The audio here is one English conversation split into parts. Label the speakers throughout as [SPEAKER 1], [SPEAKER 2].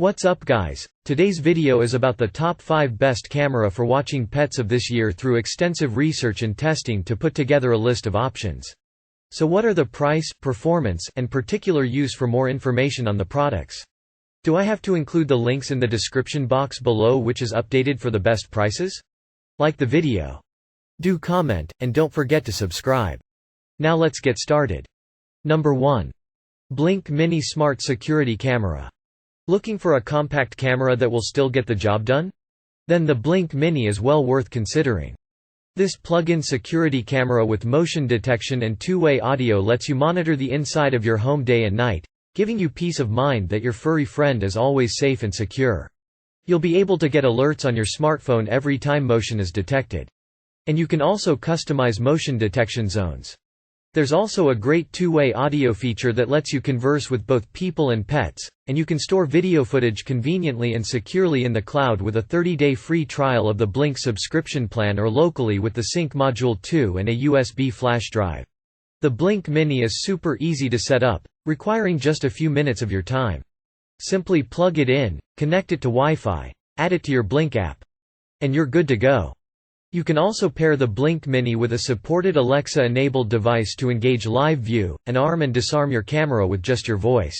[SPEAKER 1] What's up guys, today's video is about the top 5 best camera for watching pets of this year through extensive research and testing to put together a list of options. So what are the price, performance, and particular use? For more information on the products, do I have to include the links in the description box below which is updated for the best prices? Like the video, do comment, and don't forget to subscribe. Now let's get started. Number 1. Blink Mini Smart Security Camera. Looking for a compact camera that will still get the job done? Then the Blink Mini is well worth considering. This plug-in security camera with motion detection and two-way audio lets you monitor the inside of your home day and night, giving you peace of mind that your furry friend is always safe and secure. You'll be able to get alerts on your smartphone every time motion is detected. And you can also customize motion detection zones. There's also a great two-way audio feature that lets you converse with both people and pets, and you can store video footage conveniently and securely in the cloud with a 30-day free trial of the Blink subscription plan or locally with the Sync Module 2 and a USB flash drive. The Blink Mini is super easy to set up, requiring just a few minutes of your time. Simply plug it in, connect it to Wi-Fi, add it to your Blink app, and you're good to go. You can also pair the Blink Mini with a supported Alexa-enabled device to engage live view, and arm and disarm your camera with just your voice.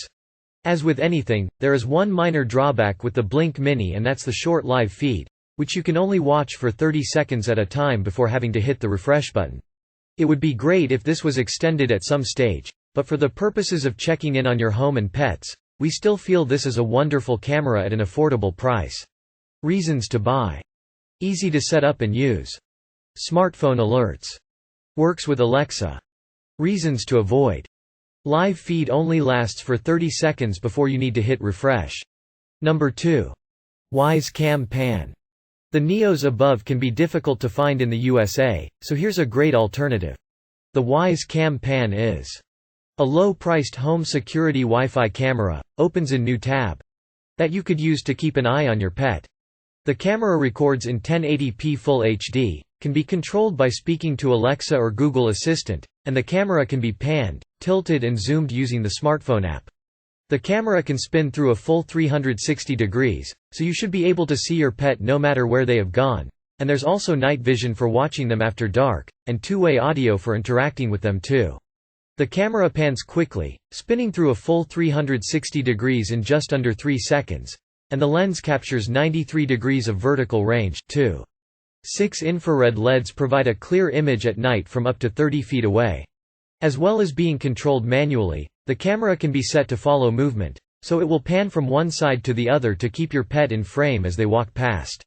[SPEAKER 1] As with anything, there is one minor drawback with the Blink Mini, and that's the short live feed, which you can only watch for 30 seconds at a time before having to hit the refresh button. It would be great if this was extended at some stage, but for the purposes of checking in on your home and pets, we still feel this is a wonderful camera at an affordable price. Reasons to buy. Easy to set up and use. Smartphone alerts. Works with Alexa. Reasons to avoid. Live feed only lasts for 30 seconds before you need to hit refresh. Number 2. Wyze Cam Pan. The Neos above can be difficult to find in the USA, so here's a great alternative. The Wyze Cam Pan is a low-priced home security Wi-Fi camera, opens in new tab, that you could use to keep an eye on your pet. The camera records in 1080p Full HD, can be controlled by speaking to Alexa or Google Assistant, and the camera can be panned, tilted and zoomed using the smartphone app. The camera can spin through a full 360 degrees, so you should be able to see your pet no matter where they have gone, and there's also night vision for watching them after dark, and two-way audio for interacting with them too. The camera pans quickly, spinning through a full 360 degrees in just under 3 seconds. And the lens captures 93 degrees of vertical range, too. 6 infrared LEDs provide a clear image at night from up to 30 feet away. As well as being controlled manually, the camera can be set to follow movement, so it will pan from one side to the other to keep your pet in frame as they walk past.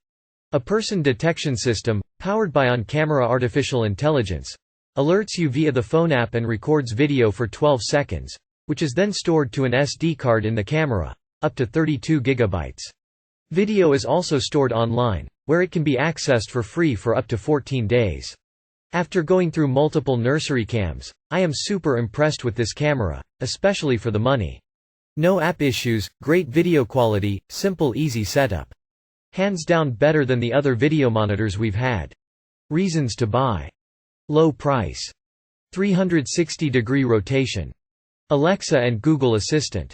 [SPEAKER 1] A person detection system, powered by on-camera artificial intelligence, alerts you via the phone app and records video for 12 seconds, which is then stored to an SD card in the camera. Up to 32 gigabytes. Video is also stored online, where it can be accessed for free for up to 14 days. After going through multiple nursery cams, I am super impressed with this camera, especially for the money. No app issues, great video quality, simple easy setup. Hands down better than the other video monitors we've had. Reasons to buy. Low price. 360-degree rotation. Alexa and Google Assistant.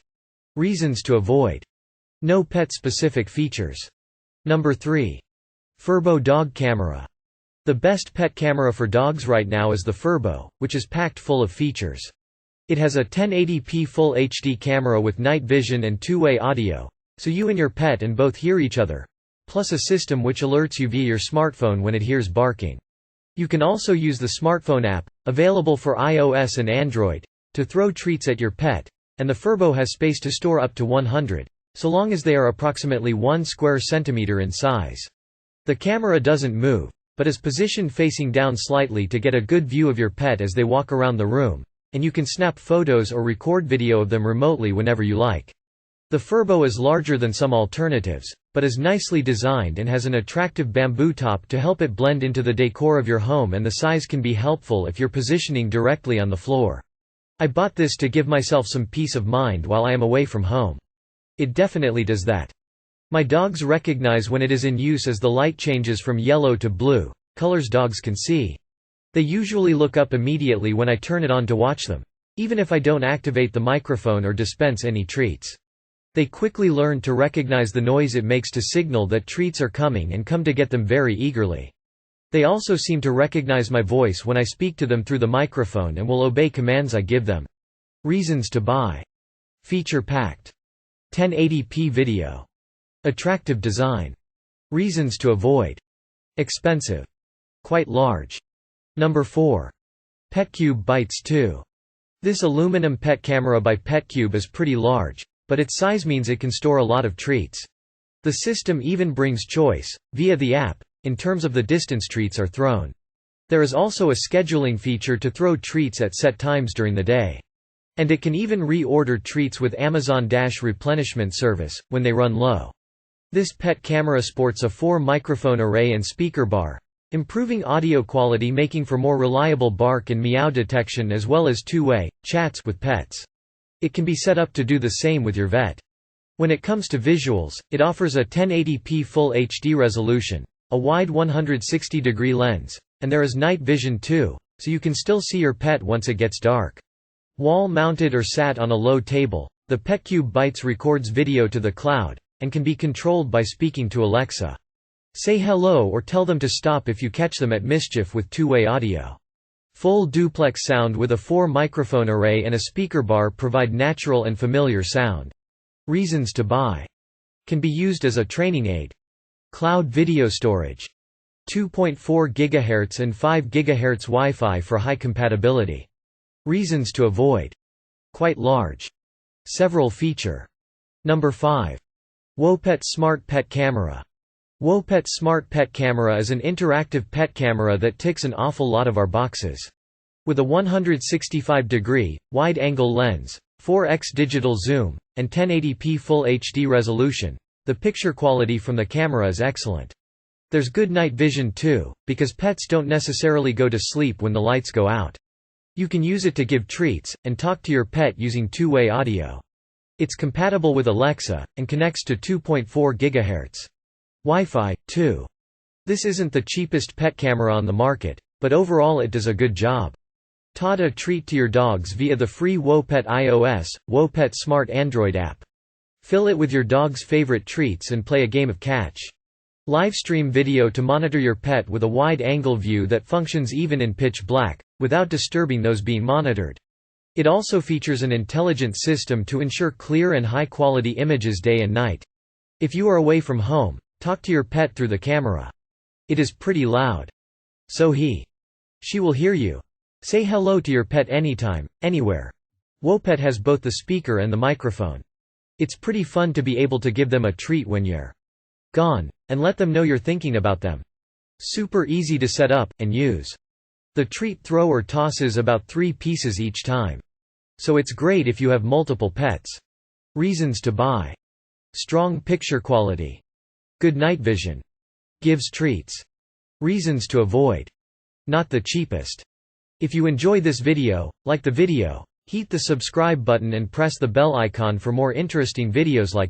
[SPEAKER 1] Reasons to avoid. No pet-specific features. Number 3. Furbo Dog Camera. The best pet camera for dogs right now is the Furbo, which is packed full of features. It has a 1080p Full HD camera with night vision and two-way audio, so you and your pet and both hear each other, plus a system which alerts you via your smartphone when it hears barking. You can also use the smartphone app, available for iOS and Android, to throw treats at your pet. And the Furbo has space to store up to 100, so long as they are approximately 1 square centimeter in size. The camera doesn't move, but is positioned facing down slightly to get a good view of your pet as they walk around the room, and you can snap photos or record video of them remotely whenever you like. The Furbo is larger than some alternatives, but is nicely designed and has an attractive bamboo top to help it blend into the decor of your home, and the size can be helpful if you're positioning directly on the floor. I bought this to give myself some peace of mind while I am away from home. It definitely does that. My dogs recognize when it is in use as the light changes from yellow to blue, colors dogs can see. They usually look up immediately when I turn it on to watch them, even if I don't activate the microphone or dispense any treats. They quickly learn to recognize the noise it makes to signal that treats are coming and come to get them very eagerly. They also seem to recognize my voice when I speak to them through the microphone and will obey commands I give them. Reasons to buy. Feature-packed. 1080p video. Attractive design. Reasons to avoid. Expensive. Quite large. Number 4. Petcube Bites 2. This aluminum pet camera by Petcube is pretty large, but its size means it can store a lot of treats. The system even brings choice, via the app, in terms of the distance treats are thrown. There is also a scheduling feature to throw treats at set times during the day. And it can even reorder treats with Amazon Dash replenishment service, when they run low. This pet camera sports a 4-microphone array and speaker bar, improving audio quality, making for more reliable bark and meow detection as well as two-way chats with pets. It can be set up to do the same with your vet. When it comes to visuals, it offers a 1080p Full HD resolution, a wide 160-degree lens, and there is night vision too, so you can still see your pet once it gets dark. Wall-mounted or sat on a low table, the Petcube Bites records video to the cloud, and can be controlled by speaking to Alexa. Say hello or tell them to stop if you catch them at mischief with two-way audio. Full duplex sound with a 4-microphone array and a speaker bar provide natural and familiar sound. Reasons to buy. Can be used as a training aid. Cloud video storage. 2.4 GHz and 5 GHz Wi-Fi for high compatibility. Reasons to avoid. Quite large. Several feature. Number 5. WoPet Smart Pet Camera. WoPet Smart Pet Camera is an interactive pet camera that ticks an awful lot of our boxes. With a 165-degree, wide-angle lens, 4x digital zoom, and 1080p Full HD resolution, the picture quality from the camera is excellent. There's good night vision too, because pets don't necessarily go to sleep when the lights go out. You can use it to give treats, and talk to your pet using two-way audio. It's compatible with Alexa, and connects to 2.4 GHz. Wi-Fi, too. This isn't the cheapest pet camera on the market, but overall it does a good job. Toss a treat to your dogs via the free WoPet iOS, WoPet Smart Android app. Fill it with your dog's favorite treats and play a game of catch. Livestream video to monitor your pet with a wide-angle view that functions even in pitch black, without disturbing those being monitored. It also features an intelligent system to ensure clear and high-quality images day and night. If you are away from home, talk to your pet through the camera. It is pretty loud. So she will hear you. Say hello to your pet anytime, anywhere. WoPet has both the speaker and the microphone. It's pretty fun to be able to give them a treat when you're gone, and let them know you're thinking about them. Super easy to set up, and use. The treat throw or tosses about 3 pieces each time. So it's great if you have multiple pets. Reasons to buy. Strong picture quality. Good night vision. Gives treats. Reasons to avoid. Not the cheapest. If you enjoy this video, like the video, hit the subscribe button and press the bell icon for more interesting videos like this.